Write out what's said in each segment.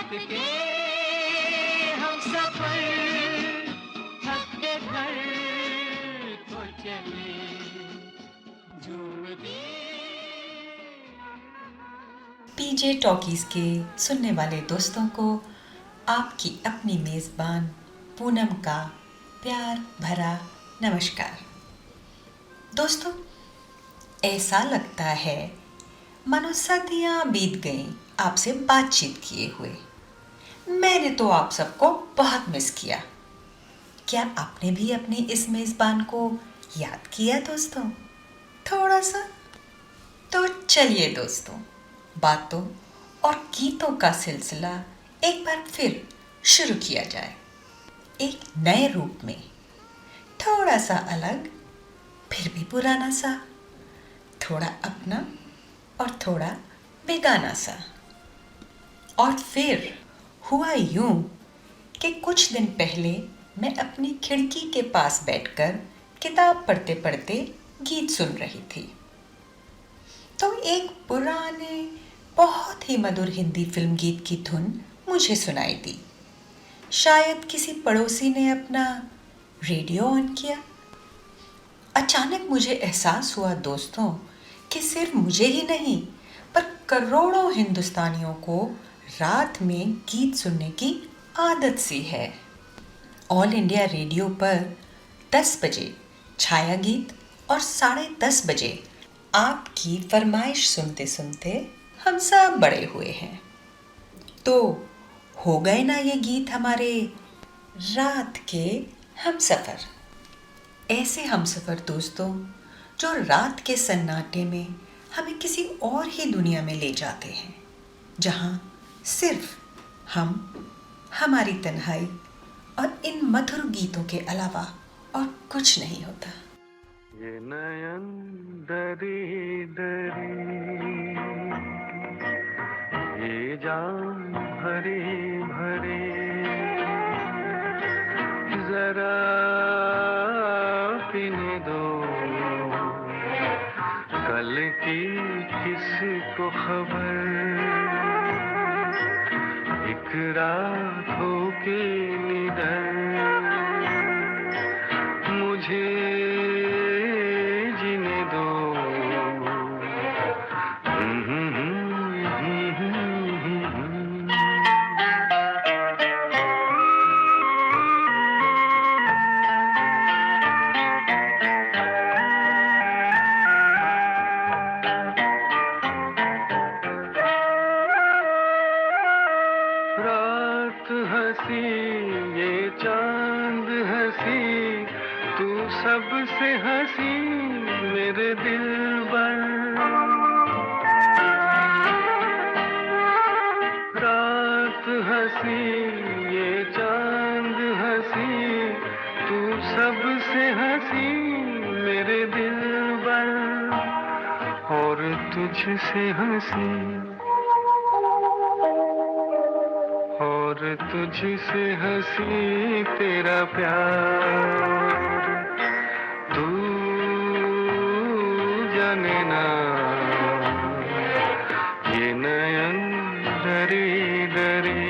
रात के हम सफर थक के घर को चले झूमती। पीजे टॉकीज के सुनने वाले दोस्तों को आपकी अपनी मेज़बान पूनम का प्यार भरा नमस्कार। दोस्तों, ऐसा लगता है मानो सदियाँ बीत गईं आपसे बातचीत किए हुए। मैंने तो आप सबको बहुत मिस किया। क्या आपने भी अपनी इस मेज़बान को याद किया दोस्तों? थोड़ा सा? तो चलिए दोस्तों, बातों और गीतों का सिलसिला एक बार फिर शुरू किया जाए, एक नए रूप में, थोड़ा सा अलग, फिर भी पुराना सा, थोड़ा अपना और थोड़ा बेगाना सा। और फिर हुआ यूं कि कुछ दिन पहले मैं अपनी खिड़की के पास बैठकर किताब पढ़ते पढ़ते गीत सुन रही थी, तो एक पुराने बहुत ही मधुर हिंदी फिल्म गीत की धुन मुझे सुनाई दी। शायद किसी पड़ोसी ने अपना रेडियो ऑन किया। अचानक मुझे एहसास हुआ दोस्तों कि सिर्फ मुझे ही नहीं पर करोड़ों हिंदुस्तानियों को रात में गीत सुनने की आदत सी है। ऑल इंडिया रेडियो पर 10 बजे छाया गीत और 10:30 बजे आपकी फरमाइश सुनते सुनते हम सब बड़े हुए हैं। तो हो गए ना ये गीत हमारे रात के हमसफ़र। ऐसे हमसफ़र दोस्तों जो रात के सन्नाटे में हमें किसी और ही दुनिया में ले जाते हैं, जहाँ सिर्फ हम, हमारी तन्हाई और इन मधुर गीतों के अलावा और कुछ नहीं होता। ये नयन दरी दरी, ये जान भरे भरे, जरा पीने दो कल की किसको खबर, एक रात हो के निडर मुझे जीने दो। रात हंसी ये चांद हंसी, तू सबसे हंसी मेरे दिल पर। रात हंसी ये चांद हंसी, तू सबसे हंसी मेरे दिल पर, और तुझसे हंसी और तुझसे हंसी तेरा प्यार। तू जाने ना ये नयन डरी डरी,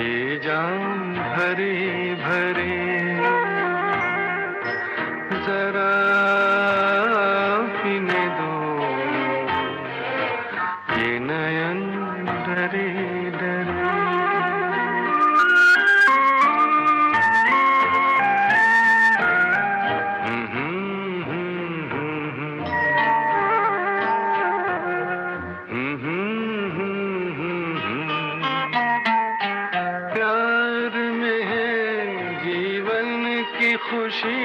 ये जान भरी भरी, जरा पीने दो ये नयन डरी डरी। प्यार में है जीवन की खुशी,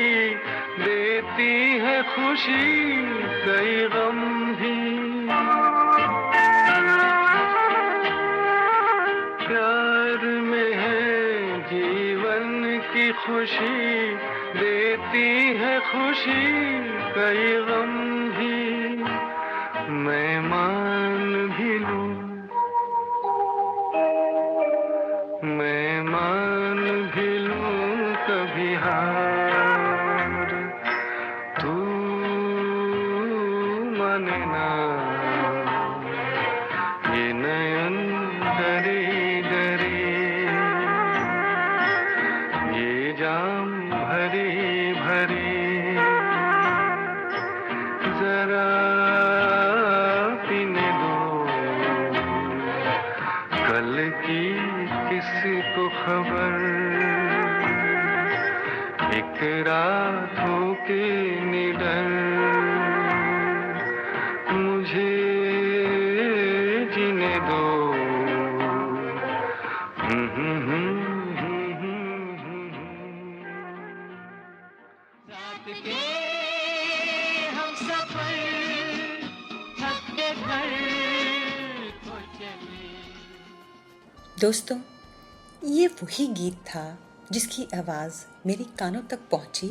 देती है खुशी कई गम भी। प्यार में है जीवन की खुशी, देती है खुशी कई गम भी। मैं मान भी लूं, मैं मान भी लूं कभी हार, तू माने ना ये नयन कल की किसको खबर, एक रातों के निडर मुझे जीने दो। रात के हम सफर थक के घर को चले। दोस्तों, ये वही गीत था जिसकी आवाज़ मेरी कानों तक पहुंची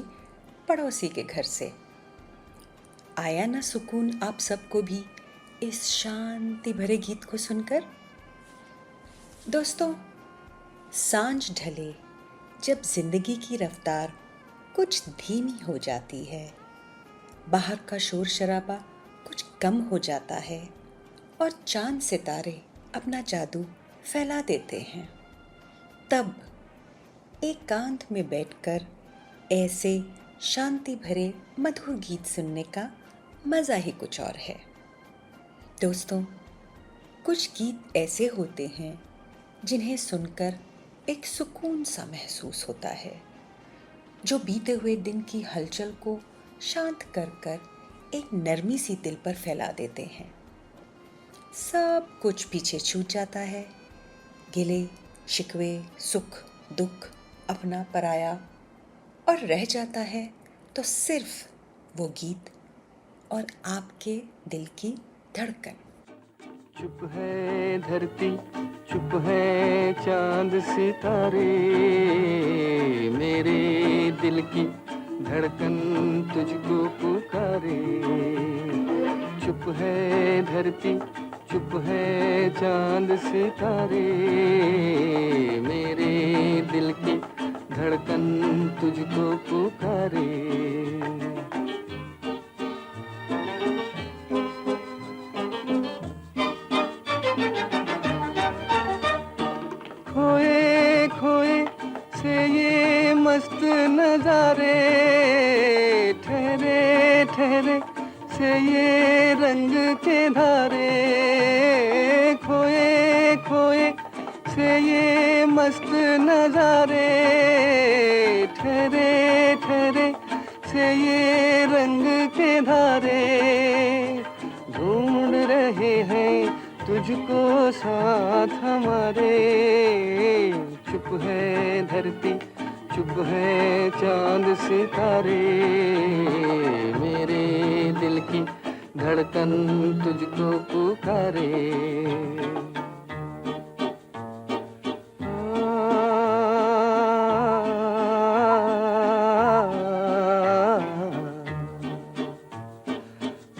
पड़ोसी के घर से। आया ना सुकून आप सबको भी इस शांति भरे गीत को सुनकर? दोस्तों, सांझ ढले जब जिंदगी की रफ्तार कुछ धीमी हो जाती है, बाहर का शोर शराबा कुछ कम हो जाता है और चांद सितारे अपना जादू फैला देते हैं, तब एकांत में बैठकर ऐसे शांति भरे मधुर गीत सुनने का मज़ा ही कुछ और है। दोस्तों, कुछ गीत ऐसे होते हैं जिन्हें सुनकर एक सुकून सा महसूस होता है, जो बीते हुए दिन की हलचल को शांत कर कर एक नरमी सी दिल पर फैला देते हैं। सब कुछ पीछे छूट जाता है, गिले शिकवे सुख दुख अपना पराया, और रह जाता है तो सिर्फ वो गीत और आपके दिल की धड़कन। चुप है धरती, चुप है चांद सितारे, मेरे दिल की धड़कन तुझको पुकारे। चुप है धरती, चुप है चांद सितारे, मेरे दिल की धड़कन तुझको पुकारे। खोए खोए से ये मस्त नजारे, ठहरे ठहरे से ये रंग के धारे। खोए खोए से ये मस्त नजारे, ठहरे ठहरे से ये रंग के धारे। ढूंढ रहे हैं तुझको साथ हमारे। चुप है धरती, चुप है चांद सितारे, मेरे दिल की धड़कन तुझको पुकारे।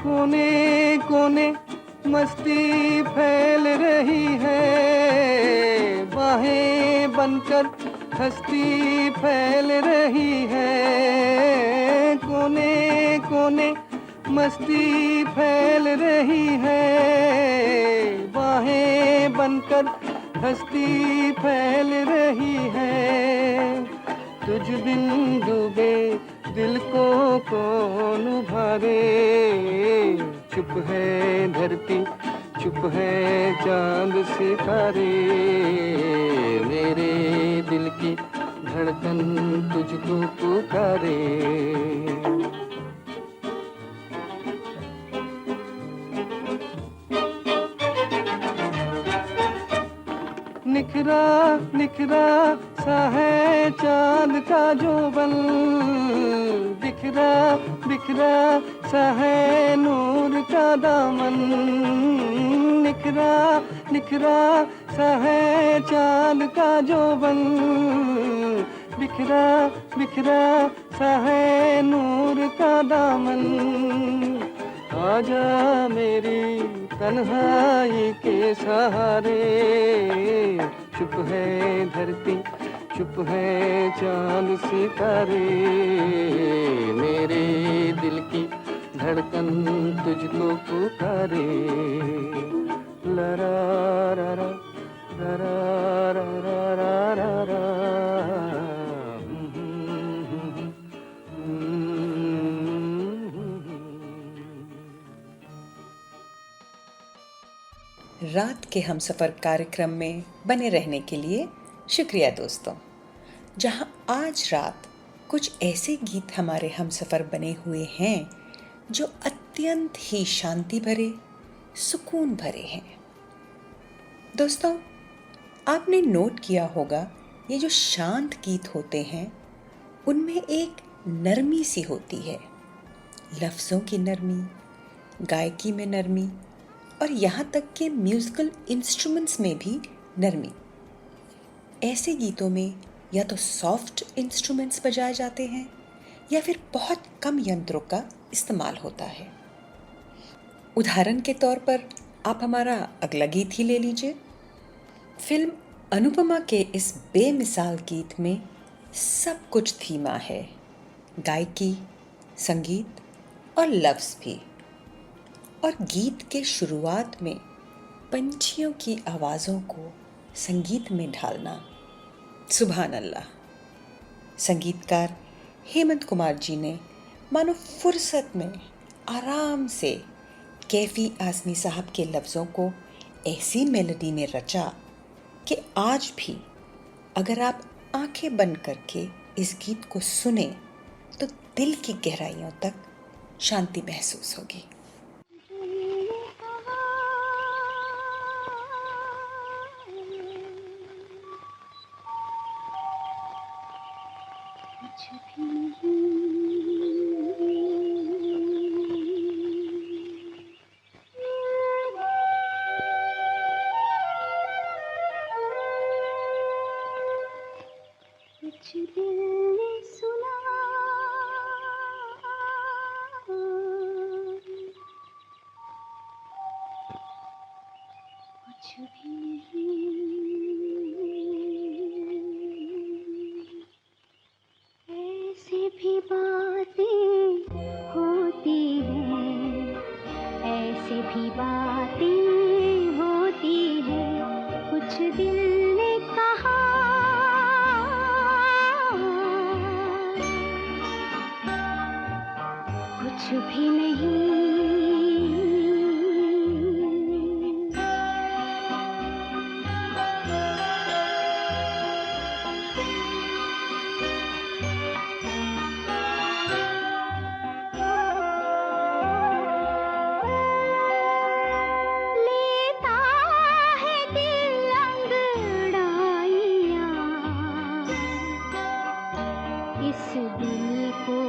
कोने कोने मस्ती फैल रही है, बाहें बनकर हस्ती फैल रही है। कोने कोने मस्ती फैल रही है, बाहें बनकर हस्ती फैल रही है। तुझ बिन डूबे दिल को कौन उभारे। चुप है धरती, चुप है चांद सितारे, मेरे दिल की धड़कन तुझको पुकारे। निखरा निखरा सा है चांद का जोबन, बिखरा बिखरा सा है नूर का दामन। निखरा निखरा सा है चांद का जोबन, बिखरा बिखरा सा है नूर का दामन। आजा मेरी तन्हाई के सहारे। चुप है धरती, चुप है चांद सितारे, मेरे दिल की धड़कन तुझको पुकारे। लरा रा रा रा रा रा रा रा रा। रात के हमसफ़र कार्यक्रम में बने रहने के लिए शुक्रिया दोस्तों। जहां आज रात कुछ ऐसे गीत हमारे हमसफ़र बने हुए हैं जो अत्यंत ही शांति भरे, सुकून भरे हैं। दोस्तों, आपने नोट किया होगा ये जो शांत गीत होते हैं उनमें एक नरमी सी होती है, लफ्ज़ों की नरमी, गायकी में नरमी और यहाँ तक कि म्यूज़िकल इंस्ट्रूमेंट्स में भी नरमी। ऐसे गीतों में या तो सॉफ्ट इंस्ट्रूमेंट्स बजाए जाते हैं या फिर बहुत कम यंत्रों का इस्तेमाल होता है। उदाहरण के तौर पर आप हमारा अगला गीत ही ले लीजिए। फिल्म अनुपमा के इस बेमिसाल गीत में सब कुछ धीमा है, गायकी, संगीत और लफ्ज़ भी। और गीत के शुरुआत में पंछियों की आवाज़ों को संगीत में ढालना, सुभान अल्लाह। संगीतकार हेमंत कुमार जी ने मानो फुर्सत में आराम से कैफ़ी आज़मी साहब के लफ्ज़ों को ऐसी मेलोडी में रचा कि आज भी अगर आप आंखें बंद करके इस गीत को सुने तो दिल की गहराइयों तक शांति महसूस होगी। कुछ दिल ने सुना, कुछ भी नहीं। ऐसी भी बातें होती हैं, ऐसी भी बातें होती हैं। कुछ दिल ने कहा, कुछ भी नहीं। लेता है दिल अंगड़ाइयाँ, इस दिल को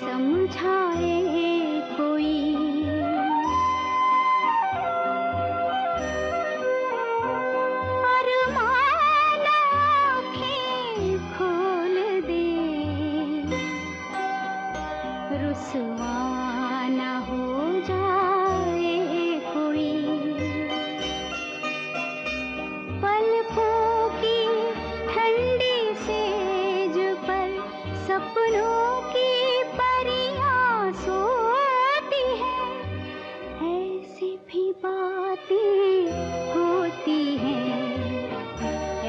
समझाए कोई। अरमान आँखें खोल दे, रुसवा न हो जाए कोई। पलकों की ठंडी सेज पर सपनों की परियां सोती हैं। ऐसी भी बातें होती हैं,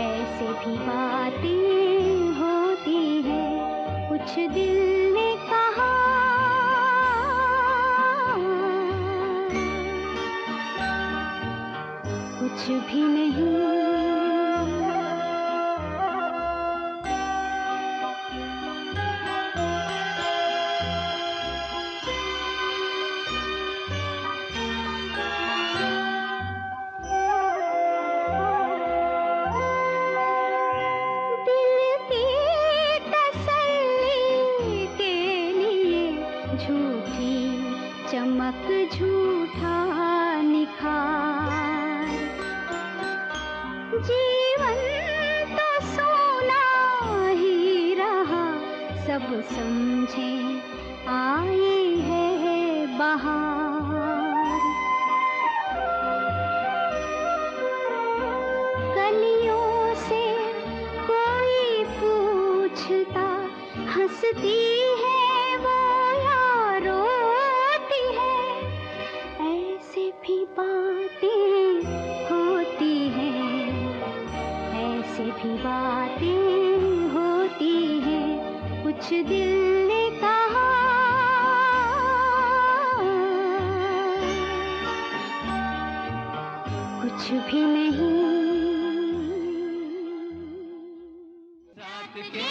ऐसी भी बातें होती हैं। कुछ दिल ने कहा, कुछ भी नहीं। दिल की तसल्ली के लिए झूठी चमक, झूठा निखार। जीवन तो सोना ही रहा, सब समझे आई है बहार। गलियों से कोई पूछता, हंसती है वो या रोती है। ऐसे भी बातें होती हैं, ऐसे भी बातें होती हैं। कुछ दिल ने कहा, कुछ कुछ भी नहीं। रात के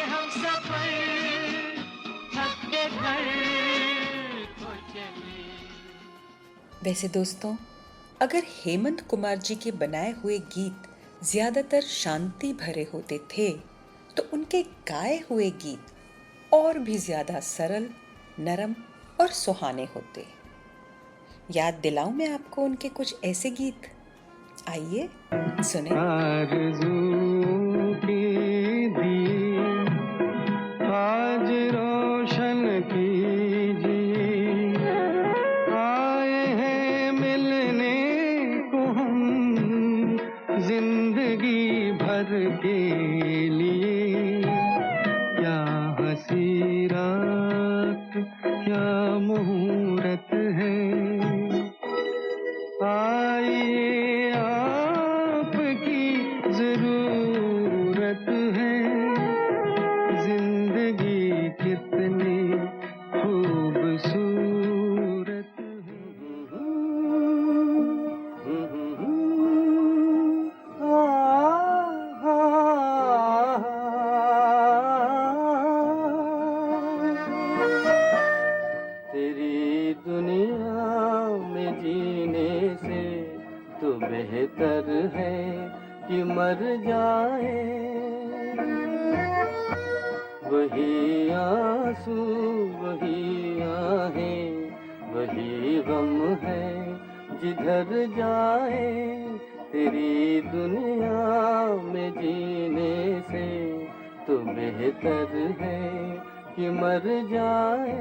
हम सफर थक के घर को चले। वैसे दोस्तों, अगर हेमंत कुमार जी के बनाए हुए गीत ज़्यादातर शांति भरे होते थे तो उनके गाए हुए गीत और भी ज़्यादा सरल, नरम और सुहाने होते। याद दिलाऊं मैं आपको उनके कुछ ऐसे गीत, आइए सुने। आरज़ू की दिए आज रोशन कीजिए, आए हैं मिलने को हम जिंदगी भर के लिए। क्या हंसी रात, क्या मुहूर्त है, आइए आपकी जरूरत है। जिंदगी कितनी खूबसूरत तेरी दुनिया में जीने से तो बेहतर है कि मर जाए। वही आंसू, वही आहें, वही गम है जिधर जाए। तेरी दुनिया में जीने से तो बेहतर है कि मर जाए।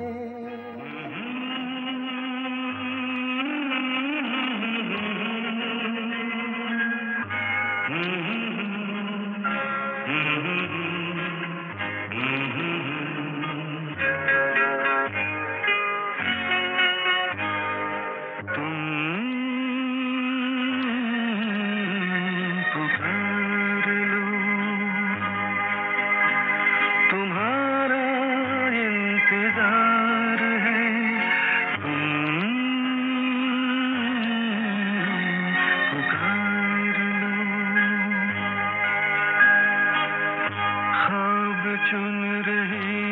तुम्हारा इंतजार है, पुकार लो। ख्वाब चुन रही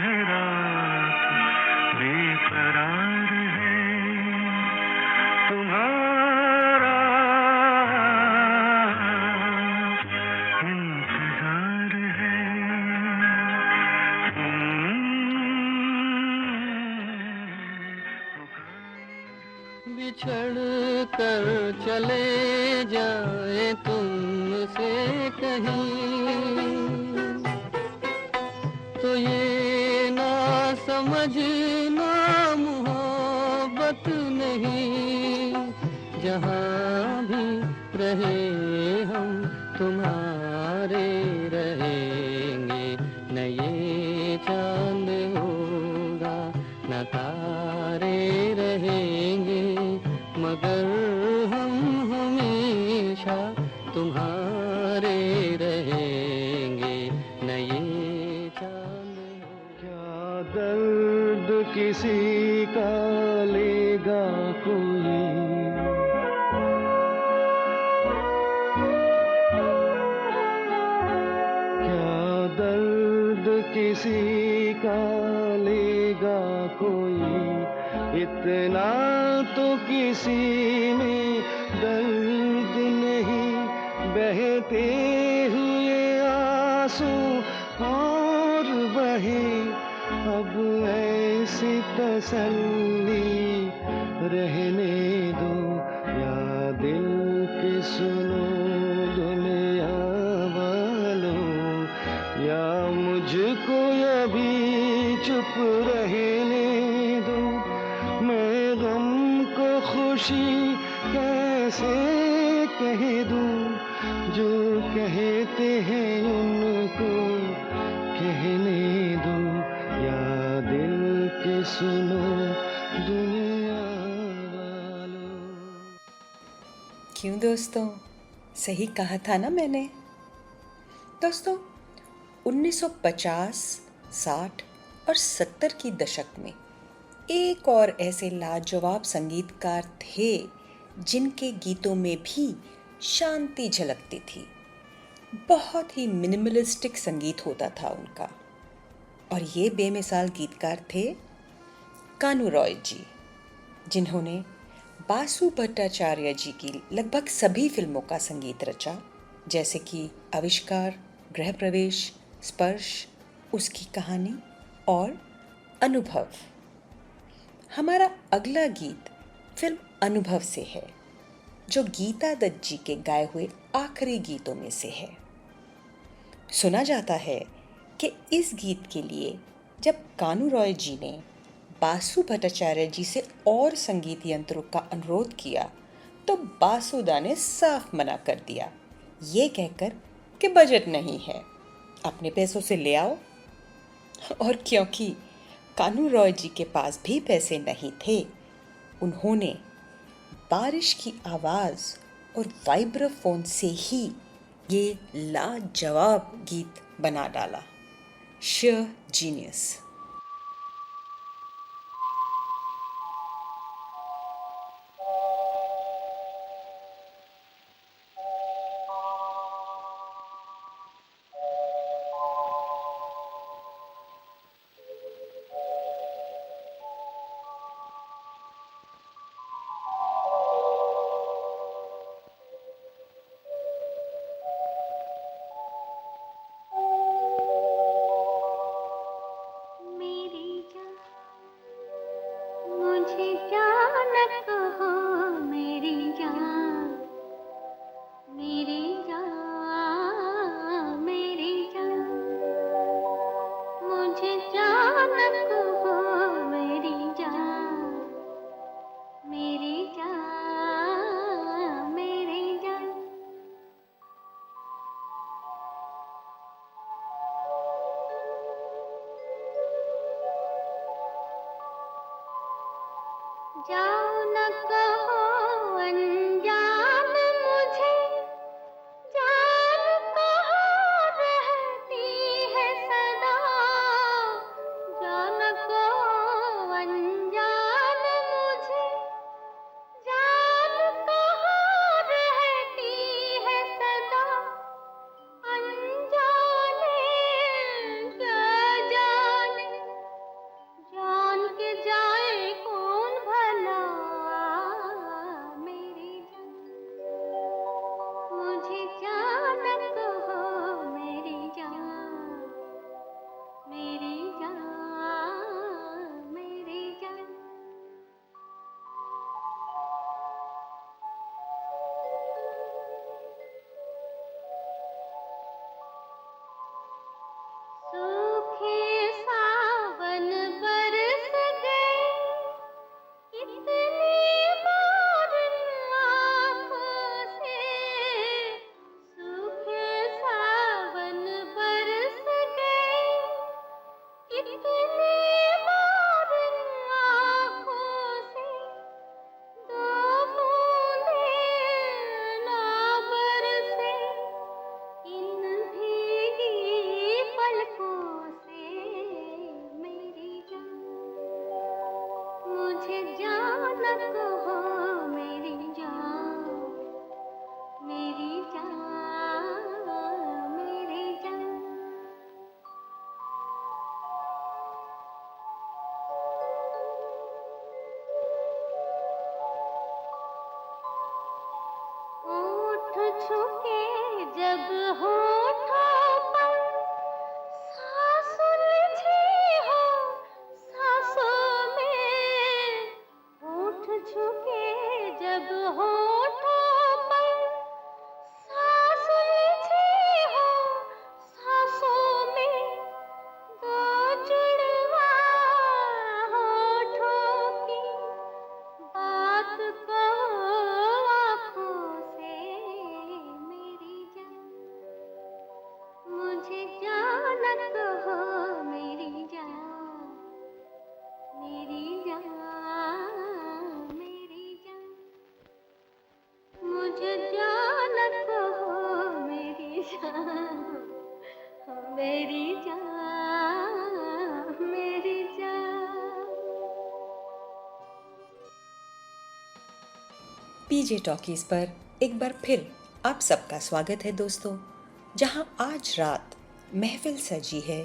है रात, बेकरार है तुम्हारा इंतजार है। बिछड़ कर चले जाए तुमसे कहीं, तो ये ना समझना मोहब्बत नहीं। जहाँ भी रहे हम तुम्हारे रहेंगे, न ये चांद होगा न तारे रहेंगे, मगर हम हमेशा तुम्हारे रहेंगे, न ये चांद। क्या दर्द किसी का लेगा कोई, क्या दर्द किसी का लेगा कोई। इतना तो किसी में दर्द नहीं, बहते हुए आंसू और बहे। अब ऐसी तसल्ली रहने दो, या दिल के सुनो दुनिया वालों, या मुझको अभी चुप रहने दो। मैं गम को खुशी कैसे कह दूं, जो कहते हैं उनको कहने दो, या दिल के सुनो दुनिया वालों। क्यों दोस्तों, सही कहा था ना मैंने। दोस्तों, 1950, 60 और 70 की दशक में एक और ऐसे लाजवाब संगीतकार थे जिनके गीतों में भी शांति झलकती थी। बहुत ही मिनिमलिस्टिक संगीत होता था उनका। और ये बेमिसाल गीतकार थे कानू रॉय जी, जिन्होंने बासु भट्टाचार्य जी की लगभग सभी फिल्मों का संगीत रचा, जैसे कि आविष्कार, गृह प्रवेश, स्पर्श, उसकी कहानी और अनुभव। हमारा अगला गीत फिल्म अनुभव से है, जो गीता दत्त जी के गाए हुए आखिरी गीतों में से है। सुना जाता है कि इस गीत के लिए जब कानू रॉय जी ने बासु भट्टाचार्य जी से और संगीत यंत्रों का अनुरोध किया, तो बासुदा ने साफ मना कर दिया, ये कहकर कि बजट नहीं है, अपने पैसों से ले आओ। और क्योंकि कानू रॉय जी के पास भी पैसे नहीं थे, उन्होंने बारिश की आवाज़ और वाइब्राफोन से ही ये लाजवाब गीत बना डाला। Share genius. मेरी जान मुझे जान कहो, मेरी जान मेरी जान मेरी जान मुझे जान कहो, मेरी जान मेरी जान मेरी जान। जाओ न कहो अनजान मुझे, जान कहाँ रहती है सदा। जाओ न कहो अनजान मुझे, जान कहाँ रहती है सदा। अनजाने क्या जाने, जान के जाए कौन भला। मेरी जान मुझे जान कहो, मेरी जान मेरी जान मेरी जान। सूखे सावन बरस गए, कितनी बार आँखों से। सूखे सावन बरस गए, कितनी बार आँखों से। दो बूंदें ना बरसे इन भीगी पलकों से। मेरी जान मुझे जान कहो, मेरी जान मेरी जान मेरी जान। होठ छुके जब होठों पर, सांस उलझी हो सांसों में। होठ छुके जब होठों पर, सांस उलझी हो सांसों में। दो जुड़वा होठों की बात कहो आँखों से। मेरी जान मुझे जान कहो, मेरी जान मेरी जान मेरी जान। मुझे जान कहो, मेरी जान मेरी जान मेरी जान। पीजे टॉकीज पर एक बार फिर आप सबका स्वागत है दोस्तों, जहां आज रात महफिल सजी है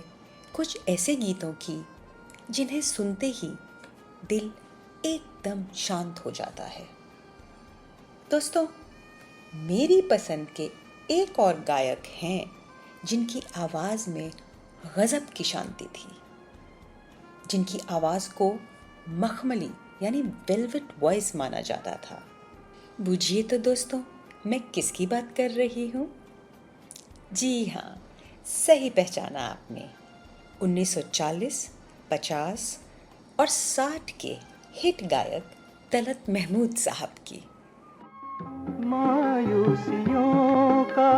कुछ ऐसे गीतों की जिन्हें सुनते ही दिल एकदम शांत हो जाता है। दोस्तों, मेरी पसंद के एक और गायक हैं जिनकी आवाज़ में गज़ब की शांति थी, जिनकी आवाज़ को मखमली यानी वेलवेट वॉइस माना जाता था। बूझिए तो दोस्तों, मैं किसकी बात कर रही हूँ? जी हाँ, सही पहचाना आपने। 1940, 50 और 60 के हिट गायक तलत महमूद साहब की। मायूसियों का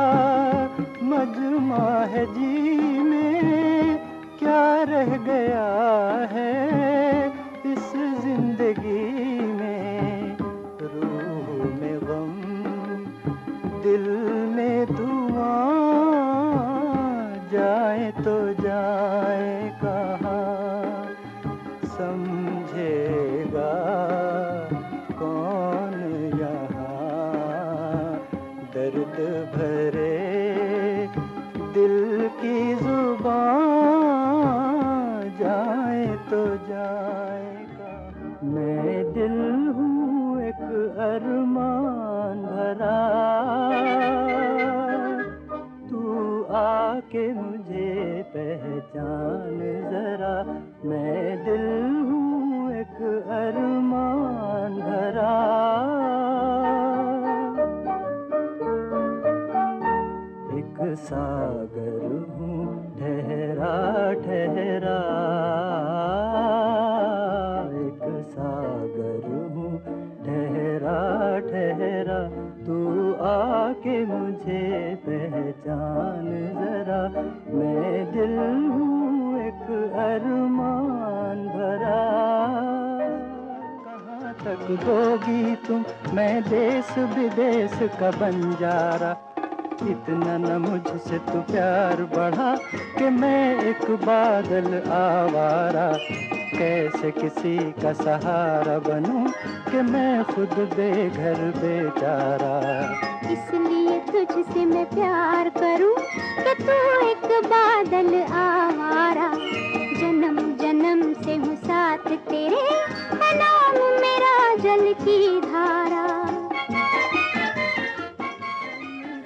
मजमा है जी में, क्या रह गया है इस जिंदगी में। रूह में गम, दिल में धुआं, जाए तो जाए कहाँ, समझेगा कौन यहाँ। दर्द भरे दिल की जुबान, जाए तो जाए कहाँ। मैं दिल हूँ एक अरमान भरा, तू आके मुझे पहचान जरा। मैं दिल हूँ एक अरमान भरा, एक सागर हूँ ठहरा ठहरा, एक सागर हूँ ठहरा ठहरा। तू आके मुझे पहचान जरा। मैं दिल हूँ एक अरमान भरा। कहाँ तक दोगी तुम, मैं देश विदेश का बंजारा। इतना न मुझसे तू प्यार बढ़ा कि मैं एक बादल आवारा। कैसे किसी का सहारा बनूं कि मैं खुद बेघर बेचारा। इसलिए तुझसे मैं प्यार करूं कि तू एक बादल आवारा। जन्म जन्म से हूँ साथ तेरे, है नाम मेरा जल की धारा।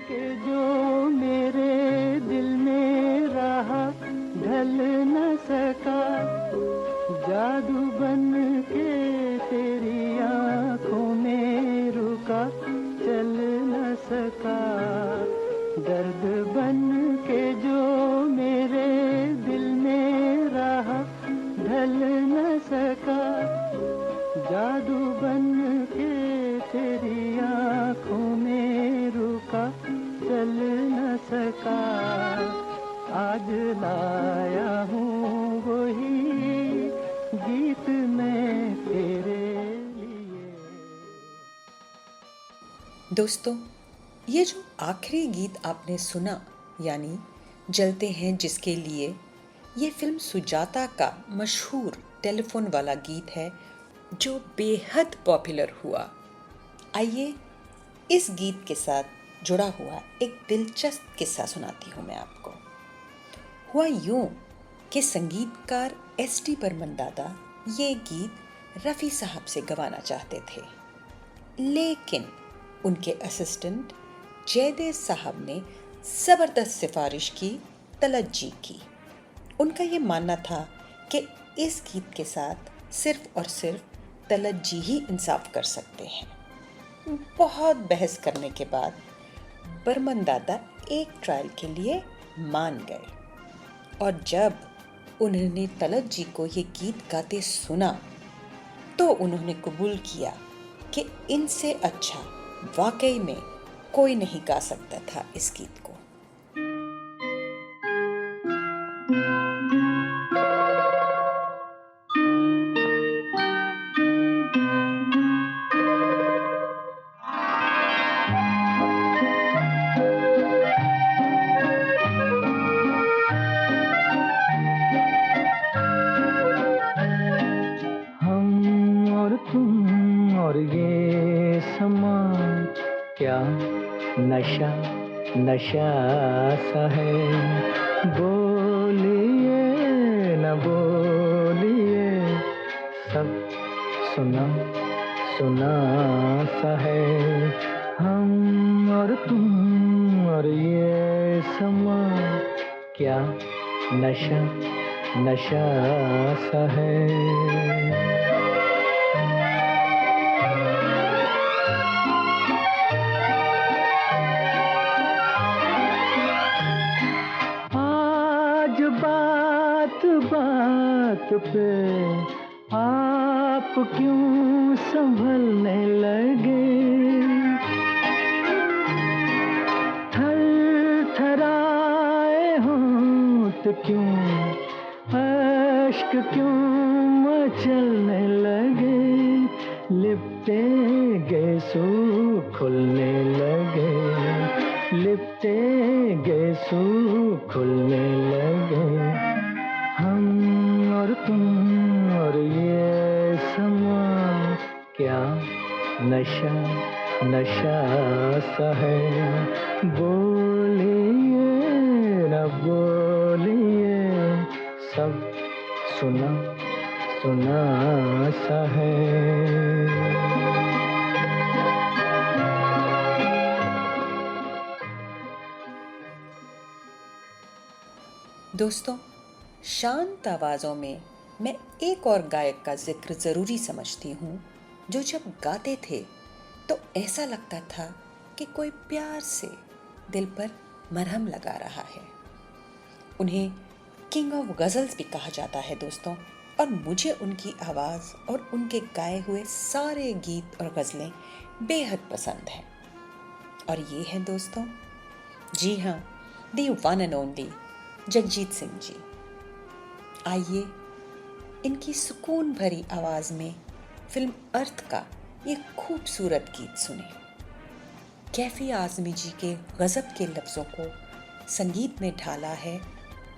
के जो मेरे दिल में रहा ढल न सका, जादू बन के तेरी आँखों में रुका, चल न सका। दर्द बन के जो मेरे दिल में रहा ढल न सका, जादू बन के तेरी आँखों में रुका, चल न सका। आज लाया हूँ वही गीत मैं तेरे लिए। दोस्तों, ये जो आखिरी गीत आपने सुना, यानी जलते हैं जिसके लिए, ये फिल्म सुजाता का मशहूर टेलीफोन वाला गीत है जो बेहद पॉपुलर हुआ। आइए इस गीत के साथ जुड़ा हुआ एक दिलचस्प किस्सा सुनाती हूँ मैं आपको। हुआ यूं कि संगीतकार एस.टी. बर्मन दादा ये गीत रफ़ी साहब से गवाना चाहते थे, लेकिन उनके असिस्टेंट जयदेव साहब ने ज़बरदस्त सिफारिश की, तलत जी की। उनका ये मानना था कि इस गीत के साथ सिर्फ और सिर्फ तलत जी ही इंसाफ कर सकते हैं। बहुत बहस करने के बाद बर्मन दादा एक ट्रायल के लिए मान गए, और जब उन्होंने तलत जी को ये गीत गाते सुना तो उन्होंने कबूल किया कि इनसे अच्छा वाकई में कोई नहीं गा सकता था इस गीत को। हम और तुम और ये समा नशा नशा सा है, बोलिए न बोलिए, सब सुना सुना सा है, हम और तुम और ये समा, क्या नशा नशा सा है। आज बात बात पे आप क्यों संभलने लगे, थर थराए होंठ क्यों, अश्क क्यों मचलने लगे, लिपटे गेसू खुलने लगे, लिपटे गेसू खुलने लगे, हम और तुम और ये समा, क्या नशा नशा सा है, बोलिए न बोलिए, सब सुना सुना सा है। दोस्तों, शांत आवाज़ों में मैं एक और गायक का जिक्र ज़रूरी समझती हूँ, जो जब गाते थे तो ऐसा लगता था कि कोई प्यार से दिल पर मरहम लगा रहा है। उन्हें किंग ऑफ गज़ल्स भी कहा जाता है दोस्तों, और मुझे उनकी आवाज़ और उनके गाए हुए सारे गीत और गज़लें बेहद पसंद हैं। और ये हैं दोस्तों, जी हाँ, the one and only Jagjit Singh ji. आइए इनकी सुकून भरी आवाज़ में फिल्म अर्थ का ये खूबसूरत गीत सुने। कैफी आज़मी जी के गज़ब के लफ्ज़ों को संगीत में ढाला है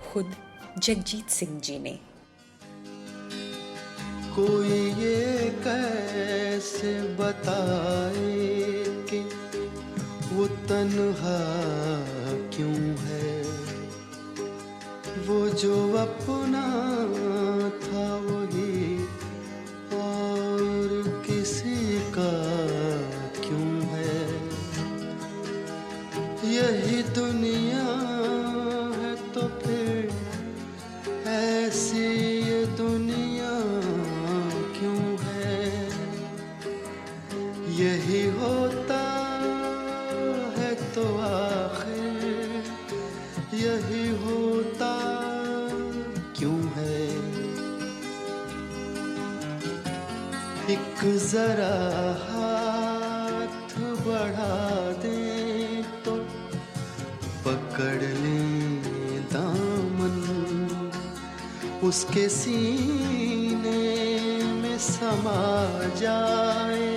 खुद जगजीत सिंह जी ने। कोई ये कैसे बताए कि वो तन्हा क्यों है, वो जो अपना था वही और किसी का क्यों है, यही दुनिया है तो फिर ऐसी ये दुनिया क्यों है, यही होता है तो आखिर यही होता क्यों है, एक जरा हाथ बढ़ा दे तो पकड़ ले दामन, उसके सीने में समा जाए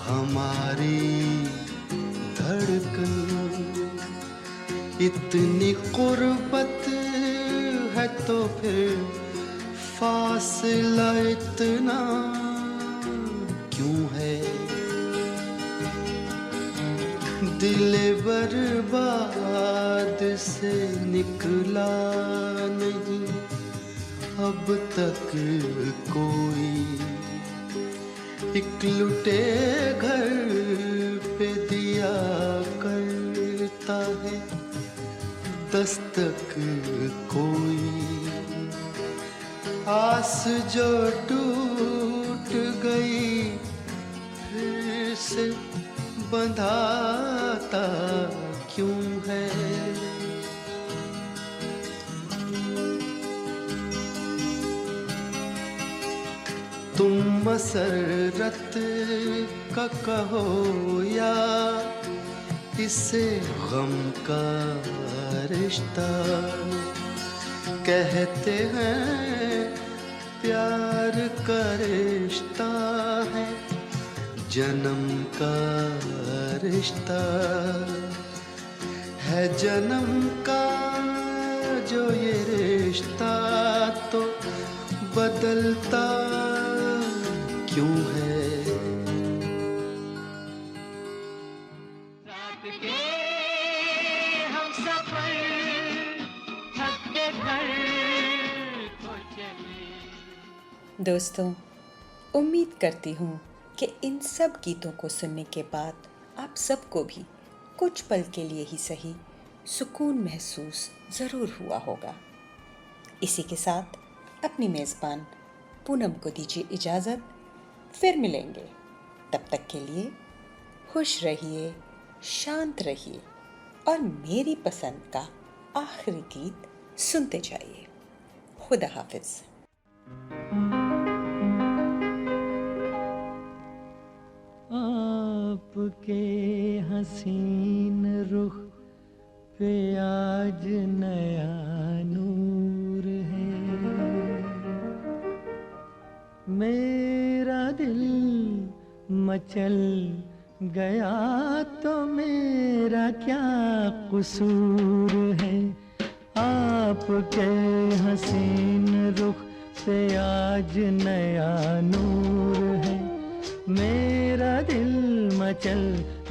हमारी धड़कन, इतनी कुर्बत है तो फिर फासला इतना क्यों है, दिल बर्बाद से निकला नहीं अब तक कोई, एक लुटे घर पे दिया करता है दस्तक कोई, आस जो टूट गई फिर से बंधाता क्यों है, तुम मसरत का कहो या इसे गम का रिश्ता, कहते हैं प्यार का रिश्ता है जन्म का रिश्ता, है जन्म का जो ये रिश्ता तो बदलता क्यों है। के हम सफर थक के घर को चले। दोस्तों, उम्मीद करती हूँ कि इन सब गीतों को सुनने के बाद आप सबको भी कुछ पल के लिए ही सही सुकून महसूस ज़रूर हुआ होगा। इसी के साथ अपनी मेज़बान पूनम को दीजिए इजाज़त, फिर मिलेंगे। तब तक के लिए खुश रहिए, शांत रहिए और मेरी पसंद का आखिरी गीत सुनते जाइए। खुदा हाफिज़। आपके हसीन रुख पे आज नया नूर है, मेरा दिल मचल गया तो मेरा क्या कसूर है। आपके हसीन रुख पे आज नया नूर है, मेरा दिल मचल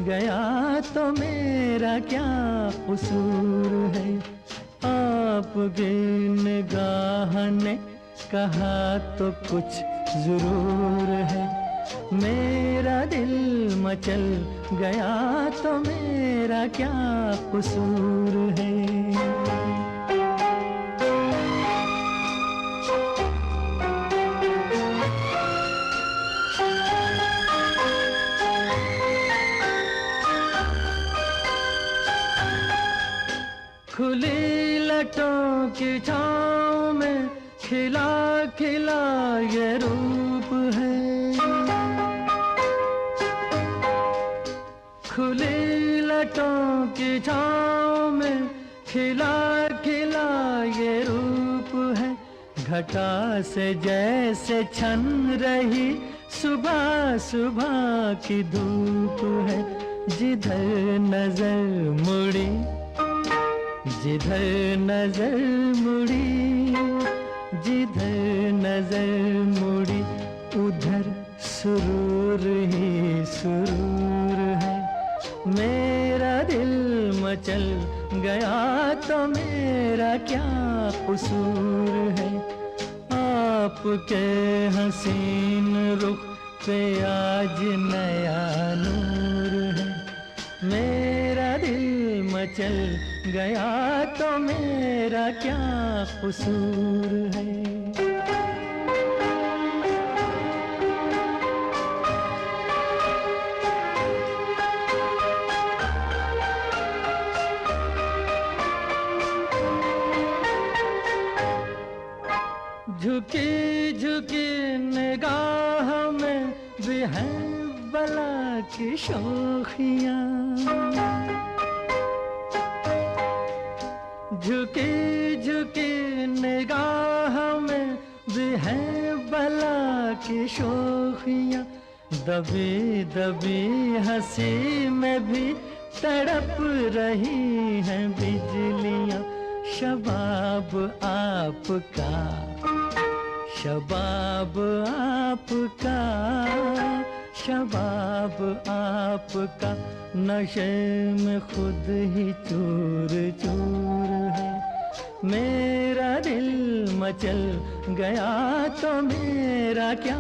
गया तो मेरा क्या कसूर है। आपकी निगाह ने कहा तो कुछ जरूर है, मेरा दिल मचल गया तो मेरा क्या कसूर है। खुली लटों की छाँव में खिला खिला ये रूप है, खुली लटों की छाँव में खिला खिला ये रूप है। घटा से जैसे छन रही सुबह सुबह की धूप है, जिधर नजर मुड़ी जिधर नजर मुड़ी जिधर नजर मुड़ी उधर सुरूर ही सुरूर है। मेरा दिल मचल गया तो मेरा क्या कसूर है। आपके हसीन रुख पे आज नया नूर है, मेरा दिल मचल गया तो मेरा क्या कसूर है। झुकी झुकी निगाह में भी है बला की शोखियाँ, झुकी झुकी निगाह में भी है बला की शोखियाँ। दबी दबी हंसी में भी तड़प रही हैं बिजलियाँ। शबाब आपका शबाब आपका शबाब आपका नशे में खुद ही चूर चूर है। मेरा दिल मचल गया तो मेरा क्या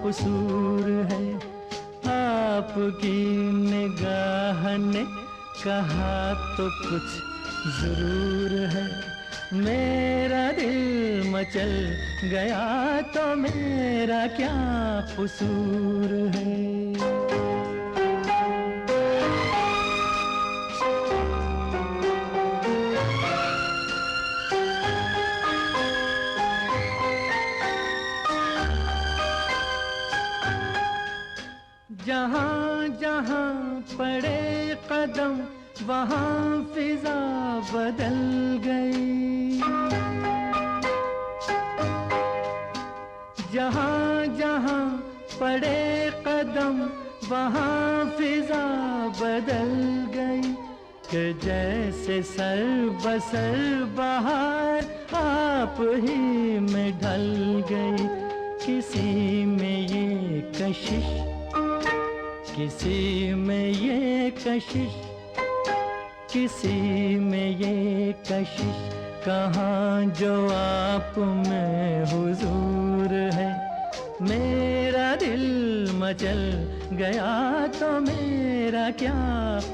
कसूर है। आपकी निगाह ने कहा तो कुछ जरूर है। मेरा दिल मचल गया तो मेरा क्या कसूर है। जहाँ जहाँ पड़े कदम वहाँ फिजा बदल गई। जहाँ जहाँ पड़े कदम वहाँ फिजा बदल गई। कि जैसे सर बसर बहार आप ही में ढल गई। किसी में ये कशिश, किसी में ये कशिश, किसी में ये कशिश कहाँ जो आप में हुजूर है। मेरा दिल मचल गया तो मेरा क्या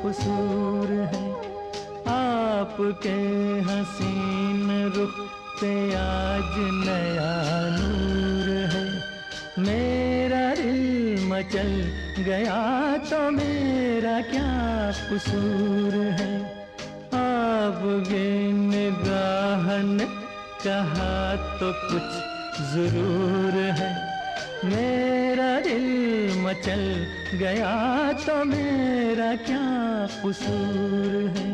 कसूर है। आपके हसीन रुख पे आज नया नूर है। मेरा दिल मचल गया तो मेरा क्या कसूर है। आपकी निगाह ने कहा तो कुछ जरूर है। मेरा दिल मचल गया तो मेरा क्या कसूर है।